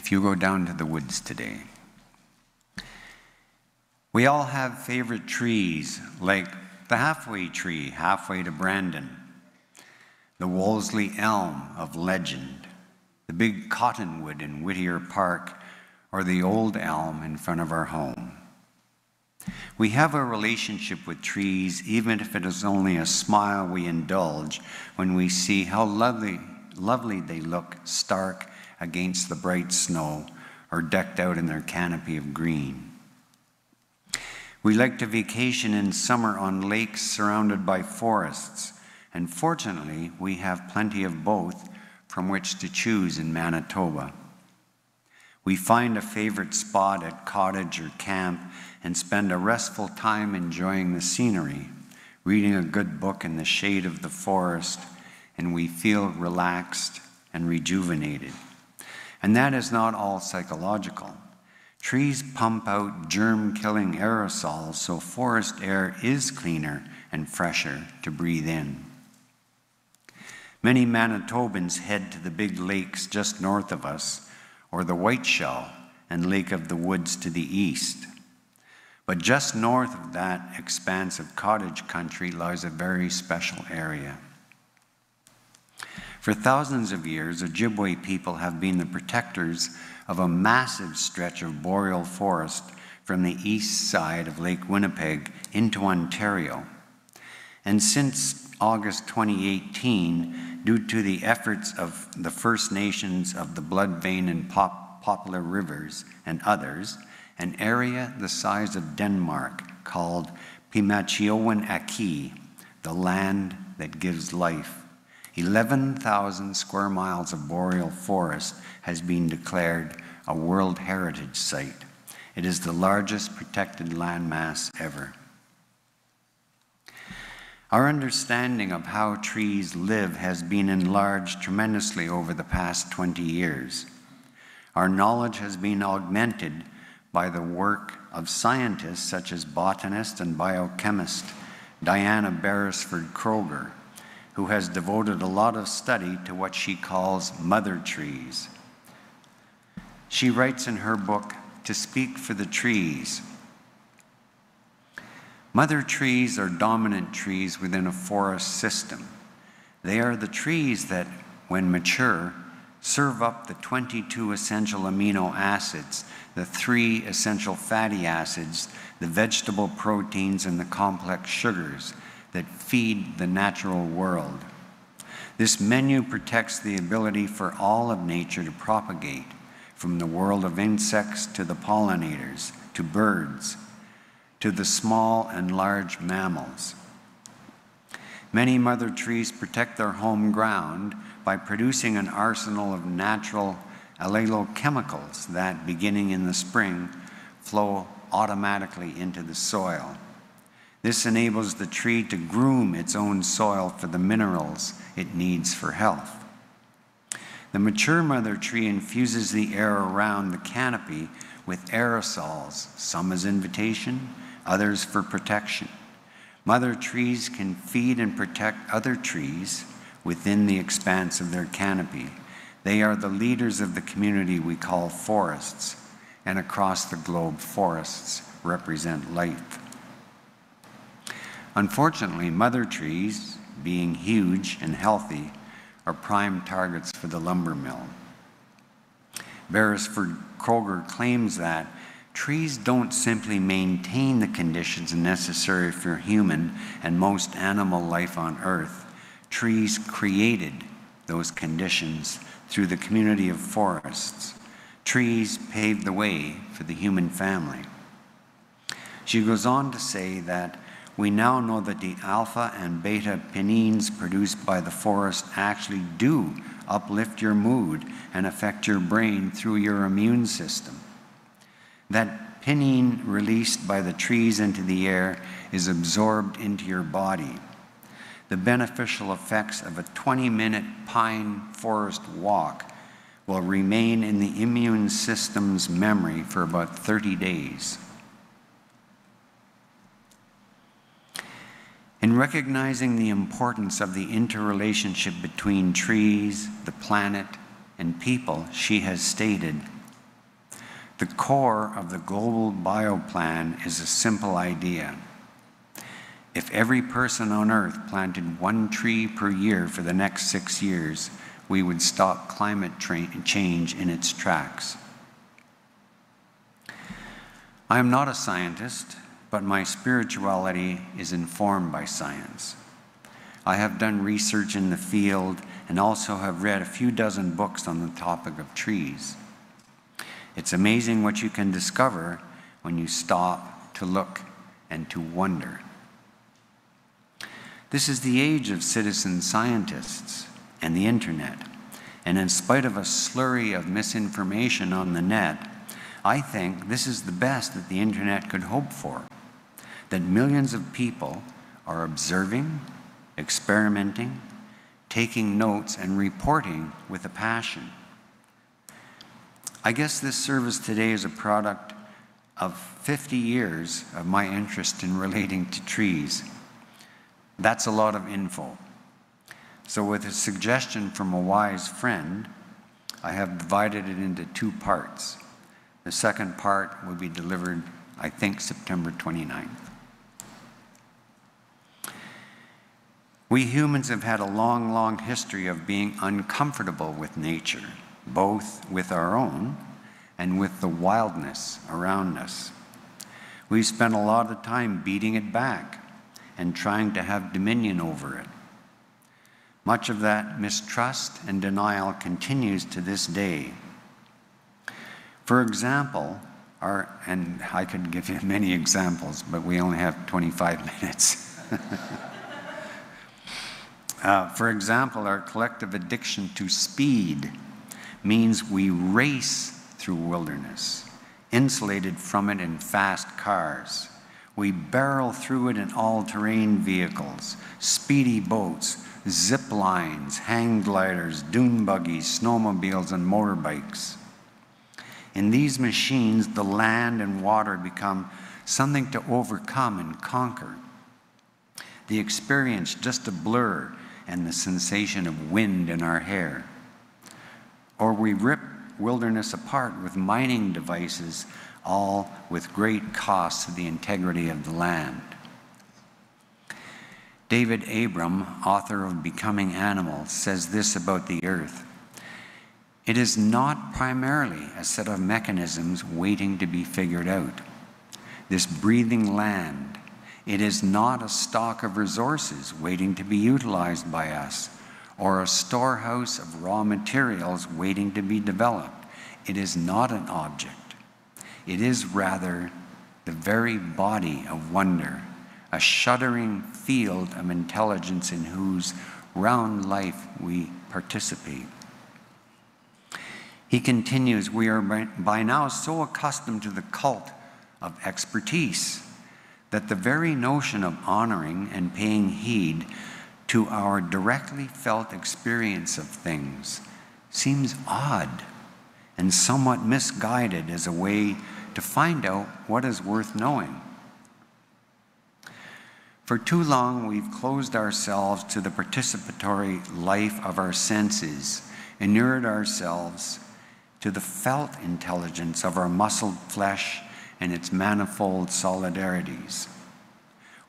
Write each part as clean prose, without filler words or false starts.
if you go down to the woods today. We all have favorite trees, like the halfway tree, halfway to Brandon, the Wolseley elm of legend, the big cottonwood in Whittier Park, or the old elm in front of our home. We have a relationship with trees, even if it is only a smile we indulge when we see how lovely they look stark against the bright snow or decked out in their canopy of green. We like to vacation in summer on lakes surrounded by forests, and fortunately, we have plenty of both from which to choose in Manitoba. We find a favorite spot at cottage or camp and spend a restful time enjoying the scenery, reading a good book in the shade of the forest, and we feel relaxed and rejuvenated. And that is not all psychological. Trees pump out germ-killing aerosols, so forest air is cleaner and fresher to breathe in. Many Manitobans head to the big lakes just north of us, or the Whiteshell and Lake of the Woods to the east. But just north of that expanse of cottage country lies a very special area. For thousands of years, Ojibwe people have been the protectors of a massive stretch of boreal forest from the east side of Lake Winnipeg into Ontario. And since August 2018, due to the efforts of the First Nations of the Blood Vein and Poplar Rivers and others, an area the size of Denmark called Pimachiowin-Aki, the land that gives life. 11,000 square miles of boreal forest has been declared a World Heritage Site. It is the largest protected landmass ever. Our understanding of how trees live has been enlarged tremendously over the past 20 years. Our knowledge has been augmented by the work of scientists such as botanist and biochemist Diana Beresford-Kroeger, who has devoted a lot of study to what she calls mother trees. She writes in her book, To Speak for the Trees, mother trees are dominant trees within a forest system. They are the trees that, when mature, serve up the 22 essential amino acids, the 3 essential fatty acids, the vegetable proteins, and the complex sugars that feed the natural world. This menu protects the ability for all of nature to propagate, from the world of insects to the pollinators, to birds, to the small and large mammals. Many mother trees protect their home ground by producing an arsenal of natural allelochemicals that, beginning in the spring, flow automatically into the soil. This enables the tree to groom its own soil for the minerals it needs for health. The mature mother tree infuses the air around the canopy with aerosols, some as invitation, others for protection. Mother trees can feed and protect other trees within the expanse of their canopy. They are the leaders of the community we call forests, and across the globe, forests represent life. Unfortunately, mother trees, being huge and healthy, are prime targets for the lumber mill. Beresford-Kroeger claims that trees don't simply maintain the conditions necessary for human and most animal life on Earth. Trees created those conditions through the community of forests. Trees paved the way for the human family. She goes on to say that we now know that the alpha and beta pinene produced by the forest actually do uplift your mood and affect your brain through your immune system. That pinene released by the trees into the air is absorbed into your body. The beneficial effects of a 20-minute pine forest walk will remain in the immune system's memory for about 30 days. In recognizing the importance of the interrelationship between trees, the planet, and people, she has stated, The core of the global bioplan is a simple idea. If every person on Earth planted 1 tree per year for the next 6 years, we would stop climate change in its tracks. I am not a scientist, but my spirituality is informed by science. I have done research in the field and also have read a few dozen books on the topic of trees. It's amazing what you can discover when you stop to look and to wonder. This is the age of citizen scientists and the internet, and in spite of a slurry of misinformation on the net, I think this is the best that the internet could hope for, that millions of people are observing, experimenting, taking notes, and reporting with a passion. I guess this service today is a product of 50 years of my interest in relating to trees. That's a lot of info. So with a suggestion from a wise friend, I have divided it into 2 parts. The second part will be delivered, I think, September 29th. We humans have had a long, long history of being uncomfortable with nature, both with our own and with the wildness around us. We've spent a lot of time beating it back and trying to have dominion over it. Much of that mistrust and denial continues to this day. For example, and I could give you many examples, but we only have 25 minutes. For example, our collective addiction to speed means we race through wilderness, insulated from it in fast cars. We barrel through it in all-terrain vehicles, speedy boats, zip lines, hang gliders, dune buggies, snowmobiles, and motorbikes. In these machines, the land and water become something to overcome and conquer. The experience just a blur, and the sensation of wind in our hair. Or we rip wilderness apart with mining devices, all with great cost to the integrity of the land. David Abram, author of Becoming Animal, says this about the earth. It is not primarily a set of mechanisms waiting to be figured out. This breathing land, it is not a stock of resources waiting to be utilized by us, or a storehouse of raw materials waiting to be developed. It is not an object. It is rather the very body of wonder, a shuddering field of intelligence in whose round life we participate. He continues, we are by now so accustomed to the cult of expertise that the very notion of honoring and paying heed to our directly felt experience of things seems odd and somewhat misguided as a way to find out what is worth knowing. For too long, we've closed ourselves to the participatory life of our senses, inured ourselves to the felt intelligence of our muscled flesh and its manifold solidarities.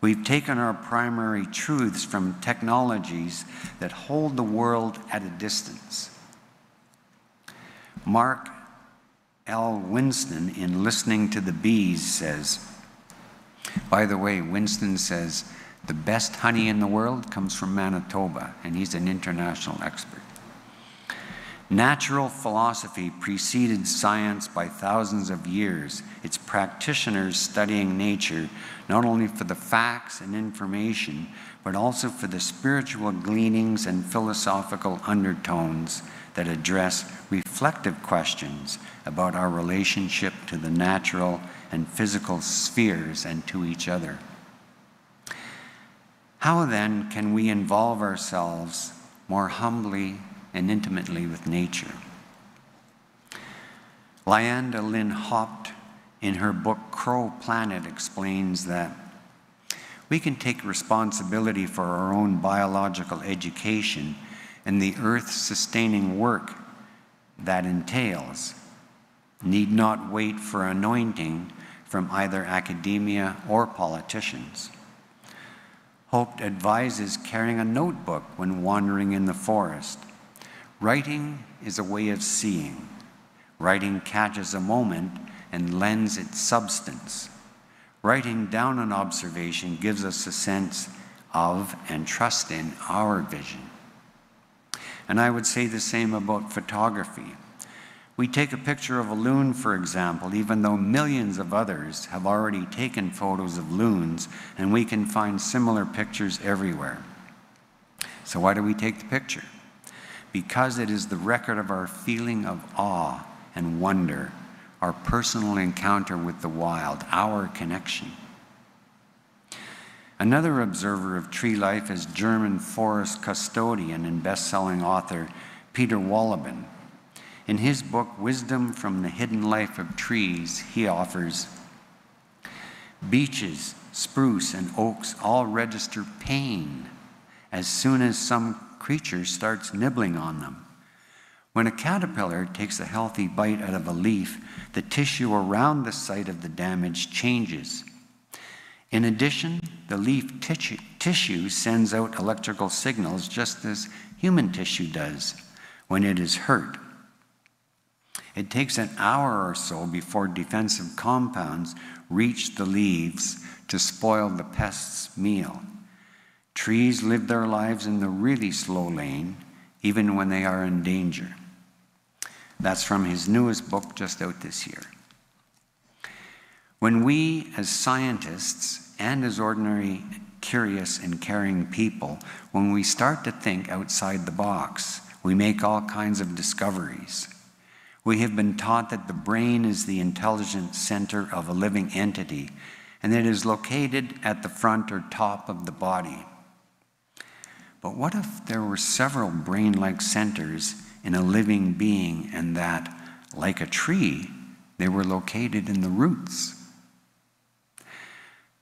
We've taken our primary truths from technologies that hold the world at a distance. Mark L. Winston, in Listening to the Bees, says, by the way, Winston says, the best honey in the world comes from Manitoba, and he's an international expert. Natural philosophy preceded science by thousands of years, its practitioners studying nature not only for the facts and information, but also for the spiritual gleanings and philosophical undertones that address reflective questions about our relationship to the natural and physical spheres and to each other. How then can we involve ourselves more humbly and intimately with nature? Lyanda Lynn Hopt, in her book Crow Planet, explains that we can take responsibility for our own biological education and the earth-sustaining work that entails. need not wait for anointing from either academia or politicians. Hope advises carrying a notebook when wandering in the forest. Writing is a way of seeing. Writing catches a moment and lends it substance. Writing down an observation gives us a sense of and trust in our vision. And I would say the same about photography. We take a picture of a loon, for example, even though millions of others have already taken photos of loons, and we can find similar pictures everywhere. So why do we take the picture? Because it is the record of our feeling of awe and wonder, our personal encounter with the wild, our connection. Another observer of tree life is German forest custodian and best-selling author Peter Wolleben. In his book, Wisdom from the Hidden Life of Trees, he offers, beeches, spruce, and oaks all register pain as soon as some creature starts nibbling on them. When a caterpillar takes a healthy bite out of a leaf, the tissue around the site of the damage changes. In addition, the leaf tissue sends out electrical signals just as human tissue does when it is hurt. It takes an hour or so before defensive compounds reach the leaves to spoil the pest's meal. Trees live their lives in the really slow lane, even when they are in danger. That's from his newest book, just out this year. When we, as scientists and as ordinary, curious and caring people, when we start to think outside the box, we make all kinds of discoveries. We have been taught that the brain is the intelligent center of a living entity, and that it is located at the front or top of the body. But what if there were several brain-like centers in a living being, and that, like a tree, they were located in the roots?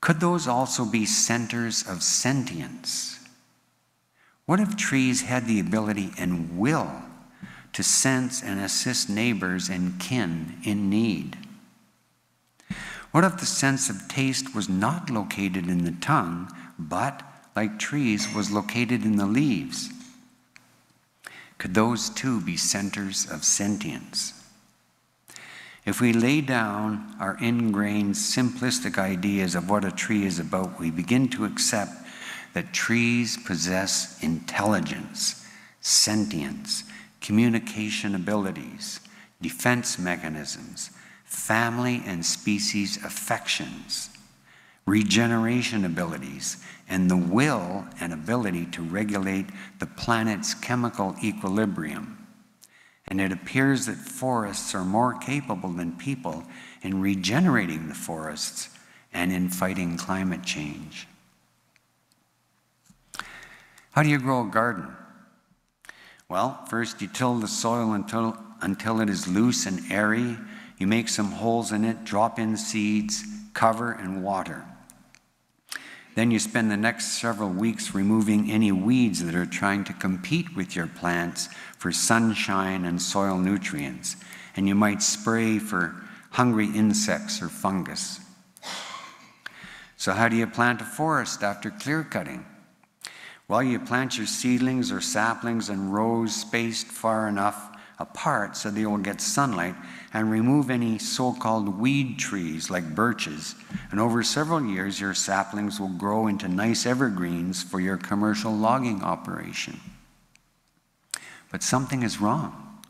Could those also be centers of sentience? What if trees had the ability and will to sense and assist neighbors and kin in need? What if the sense of taste was not located in the tongue, but, like trees, was located in the leaves? Could those too be centers of sentience? If we lay down our ingrained, simplistic ideas of what a tree is about, we begin to accept that trees possess intelligence, sentience, communication abilities, defense mechanisms, family and species affections, regeneration abilities, and the will and ability to regulate the planet's chemical equilibrium. And it appears that forests are more capable than people in regenerating the forests and in fighting climate change. How do you grow a garden? Well, first you till the soil until it is loose and airy. You make some holes in it, drop in seeds, cover, and water. Then you spend the next several weeks removing any weeds that are trying to compete with your plants for sunshine and soil nutrients. And you might spray for hungry insects or fungus. So how do you plant a forest after clear cutting? Well, you plant your seedlings or saplings in rows spaced far enough apart so they will get sunlight, and remove any so-called weed trees like birches. And over several years, your saplings will grow into nice evergreens for your commercial logging operation. But something is wrong.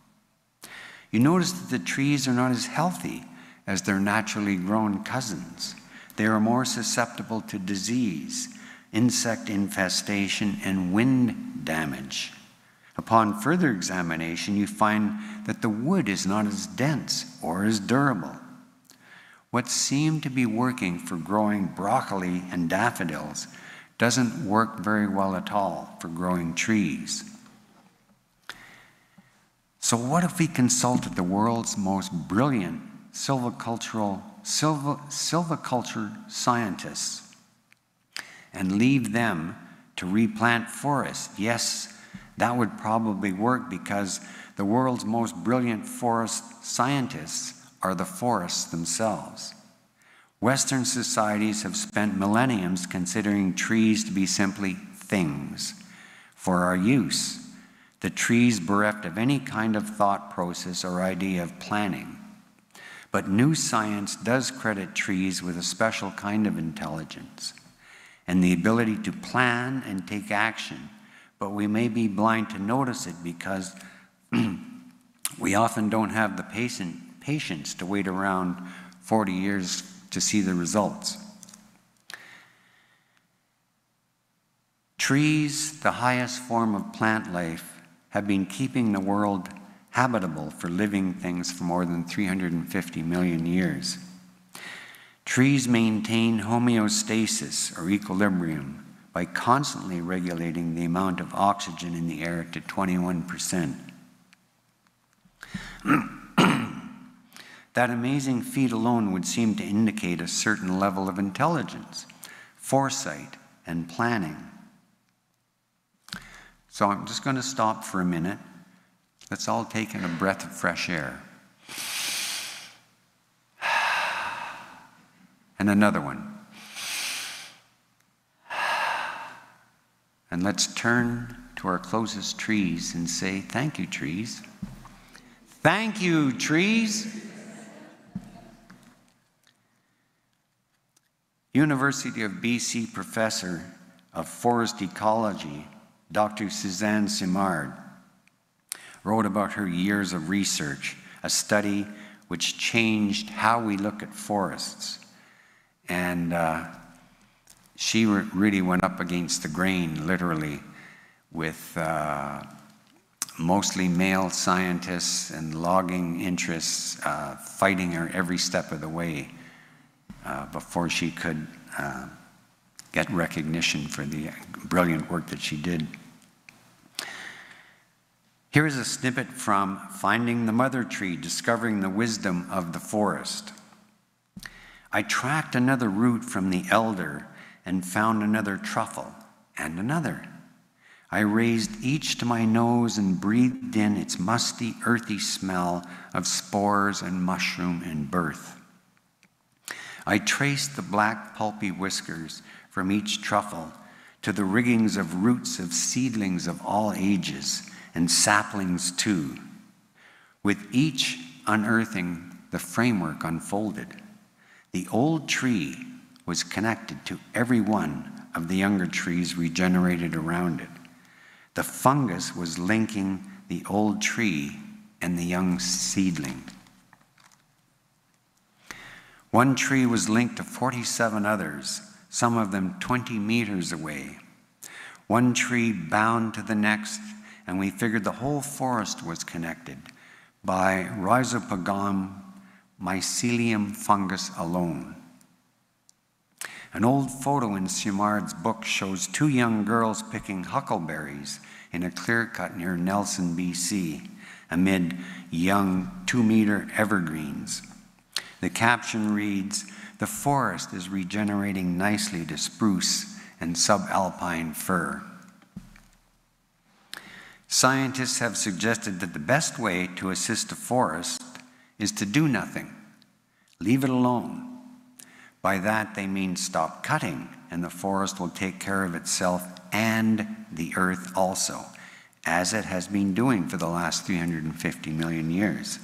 You notice that the trees are not as healthy as their naturally grown cousins. They are more susceptible to disease, insect infestation, and wind damage. Upon further examination, you find that the wood is not as dense or as durable. What seemed to be working for growing broccoli and daffodils doesn't work very well at all for growing trees. So what if we consulted the world's most brilliant silviculture scientists and leave them to replant forests? Yes, that would probably work, because the world's most brilliant forest scientists are the forests themselves. Western societies have spent millenniums considering trees to be simply things for our use, the trees bereft of any kind of thought process or idea of planning. But new science does credit trees with a special kind of intelligence and the ability to plan and take action, but we may be blind to notice it because we often don't have the patience to wait around 40 years to see the results. Trees, the highest form of plant life, have been keeping the world habitable for living things for more than 350 million years. Trees maintain homeostasis, or equilibrium, by constantly regulating the amount of oxygen in the air to 21%. That amazing feat alone would seem to indicate a certain level of intelligence, foresight, and planning. So I'm just going to stop for a minute. Let's all take in a breath of fresh air. And another one. And let's turn to our closest trees and say, thank you, trees. Thank you, trees. University of BC professor of forest ecology, Dr. Suzanne Simard, wrote about her years of research, a study which changed how we look at forests. And she really went up against the grain, literally, with mostly male scientists and logging interests fighting her every step of the way before she could get recognition for the brilliant work that she did. Here's a snippet from Finding the Mother Tree, Discovering the Wisdom of the Forest. I tracked another root from the elder and found another truffle and another. I raised each to my nose and breathed in its musty, earthy smell of spores and mushroom and birth. I traced the black, pulpy whiskers from each truffle to the riggings of roots of seedlings of all ages, and saplings too. With each unearthing, the framework unfolded. The old tree was connected to every one of the younger trees regenerated around it. The fungus was linking the old tree and the young seedling. One tree was linked to 47 others, some of them 20 meters away. One tree bound to the next, and we figured the whole forest was connected by Rhizopagum mycelium fungus alone. An old photo in Simard's book shows two young girls picking huckleberries in a clear-cut near Nelson, BC, amid young 2-meter evergreens. The caption reads, "The forest is regenerating nicely to spruce and subalpine fir." Scientists have suggested that the best way to assist a forest is to do nothing, leave it alone. By that they mean stop cutting, and the forest will take care of itself and the earth also, as it has been doing for the last 350 million years.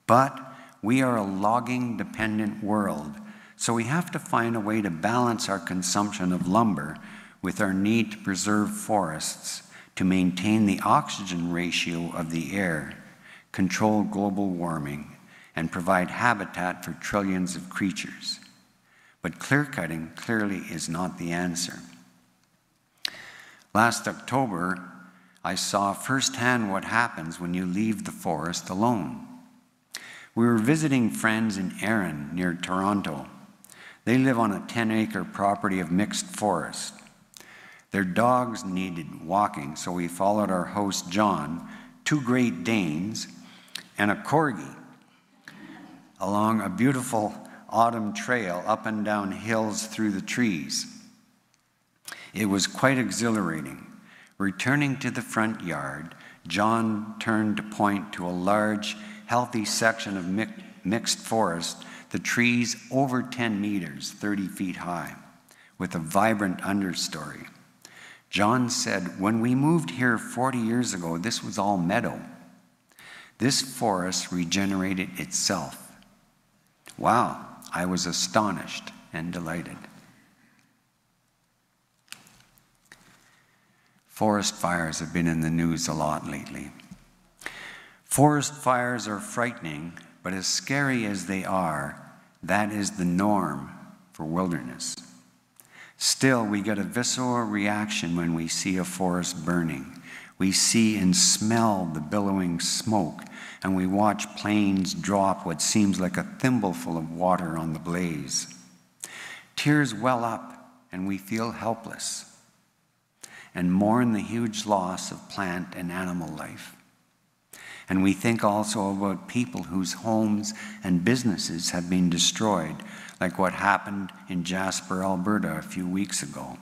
But we are a logging-dependent world, so we have to find a way to balance our consumption of lumber with our need to preserve forests, to maintain the oxygen ratio of the air, control global warming, and provide habitat for trillions of creatures. But clear-cutting clearly is not the answer. Last October, I saw firsthand what happens when you leave the forest alone. We were visiting friends in Erin, near Toronto. They live on a 10-acre property of mixed forest. Their dogs needed walking, so we followed our host John, 2 Great Danes, and a corgi along a beautiful autumn trail up and down hills through the trees. It was quite exhilarating. Returning to the front yard, John turned to point to a large, healthy section of mixed forest, the trees over 10 meters, 30 feet high, with a vibrant understory. John said, "When we moved here 40 years ago, this was all meadow. This forest regenerated itself." Wow, I was astonished and delighted. Forest fires have been in the news a lot lately. Forest fires are frightening, but as scary as they are, that is the norm for wilderness. Still, we get a visceral reaction when we see a forest burning. We see and smell the billowing smoke, and we watch planes drop what seems like a thimbleful of water on the blaze. Tears well up, and we feel helpless and mourn the huge loss of plant and animal life. And we think also about people whose homes and businesses have been destroyed, like what happened in Jasper, Alberta a few weeks ago.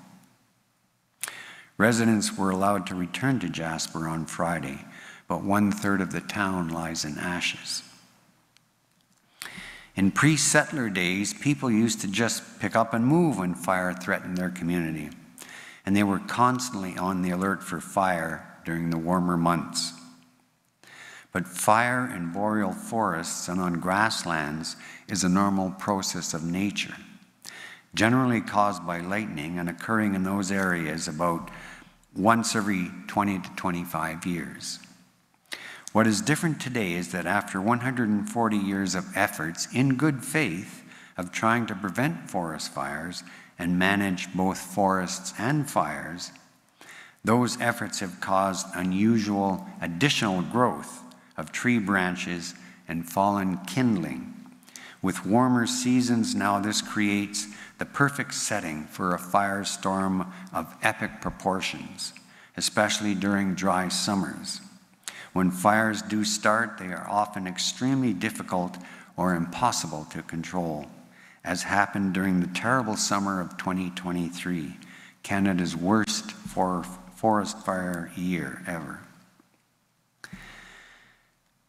Residents were allowed to return to Jasper on Friday, but 1/3 of the town lies in ashes. In pre-settler days, people used to just pick up and move when fire threatened their community, and they were constantly on the alert for fire during the warmer months. But fire in boreal forests and on grasslands is a normal process of nature, generally caused by lightning and occurring in those areas about once every 20 to 25 years. What is different today is that after 140 years of efforts in good faith of trying to prevent forest fires and manage both forests and fires, those efforts have caused unusual additional growth of tree branches and fallen kindling. With warmer seasons now, this creates the perfect setting for a firestorm of epic proportions, especially during dry summers. When fires do start, they are often extremely difficult or impossible to control, as happened during the terrible summer of 2023, Canada's worst forest fire year ever.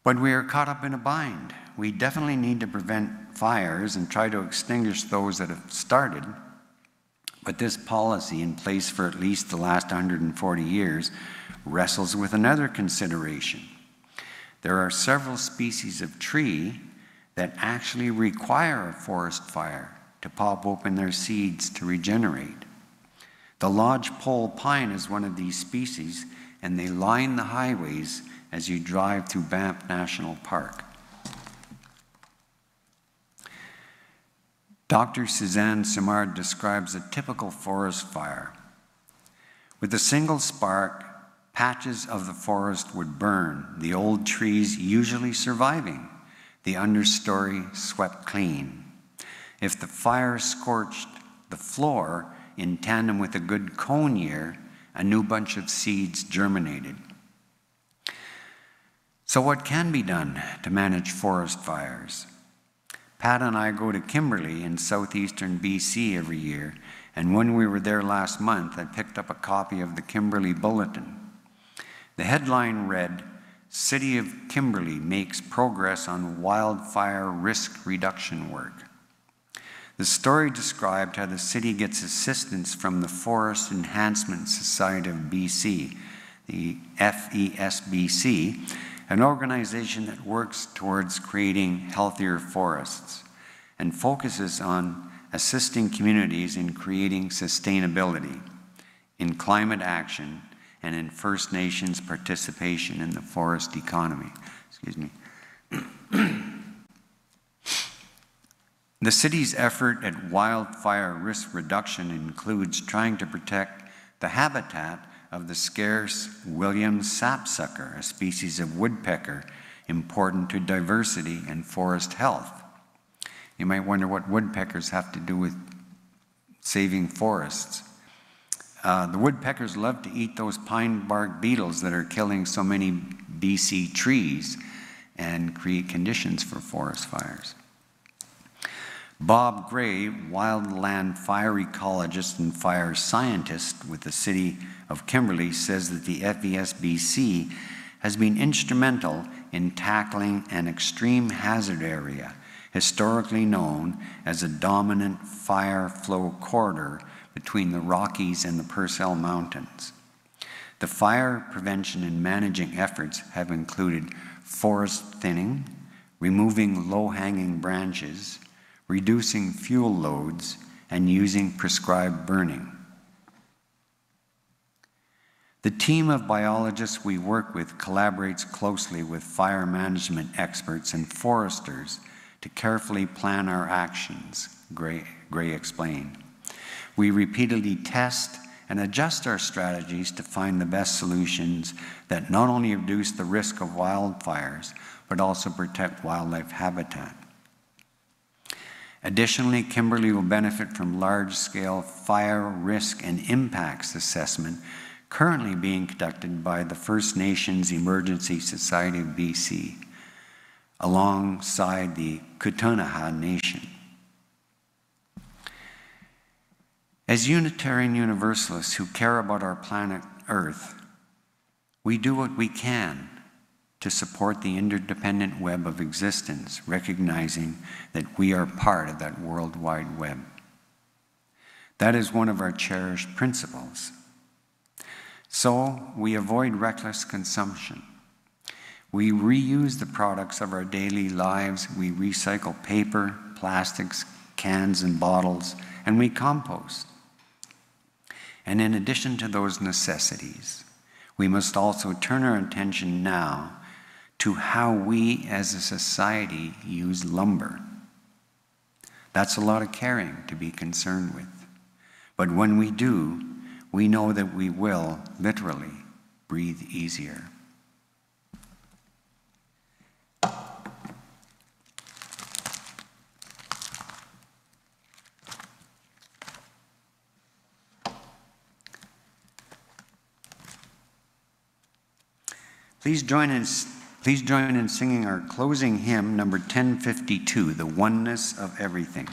But we are caught up in a bind. We definitely need to prevent fires and try to extinguish those that have started. But this policy, in place for at least the last 140 years, wrestles with another consideration. There are several species of tree that actually require a forest fire to pop open their seeds to regenerate. The lodgepole pine is one of these species, and they line the highways as you drive through Banff National Park. Dr. Suzanne Simard describes a typical forest fire. With a single spark, patches of the forest would burn, the old trees usually surviving, the understory swept clean. If the fire scorched the floor in tandem with a good cone year, a new bunch of seeds germinated. So what can be done to manage forest fires? Pat and I go to Kimberley in southeastern BC every year, and when we were there last month, I picked up a copy of the Kimberley Bulletin. The headline read, "City of Kimberley makes progress on wildfire risk reduction work." The story described how the city gets assistance from the Forest Enhancement Society of BC, the FESBC, an organization that works towards creating healthier forests and focuses on assisting communities in creating sustainability, in climate action, and in First Nations participation in the forest economy. Excuse me. The city's effort at wildfire risk reduction includes trying to protect the habitat of the scarce Williams sapsucker, a species of woodpecker important to diversity and forest health. You might wonder what woodpeckers have to do with saving forests. The woodpeckers love to eat those pine bark beetles that are killing so many BC trees and create conditions for forest fires. Bob Gray, wildland fire ecologist and fire scientist with the city of Kimberley, says that the FESBC has been instrumental in tackling an extreme hazard area historically known as a dominant fire flow corridor between the Rockies and the Purcell Mountains. The fire prevention and managing efforts have included forest thinning, removing low-hanging branches, reducing fuel loads, and using prescribed burning. The team of biologists we work with collaborates closely with fire management experts and foresters to carefully plan our actions, Gray explained. We repeatedly test and adjust our strategies to find the best solutions that not only reduce the risk of wildfires, but also protect wildlife habitat. Additionally, Kimberley will benefit from large-scale fire risk and impacts assessment currently being conducted by the First Nations Emergency Society of BC, alongside the Ktunaxa Nation. As Unitarian Universalists who care about our planet Earth, we do what we can to support the interdependent web of existence, recognizing that we are part of that worldwide web. That is one of our cherished principles. So we avoid reckless consumption. We reuse the products of our daily lives. We recycle paper, plastics, cans, and bottles, and we compost. And in addition to those necessities, we must also turn our attention now to how we as a society use lumber. That's a lot of caring to be concerned with. But when we do, we know that we will literally breathe easier. Please join in singing our closing hymn, number 1052, The Oneness of Everything.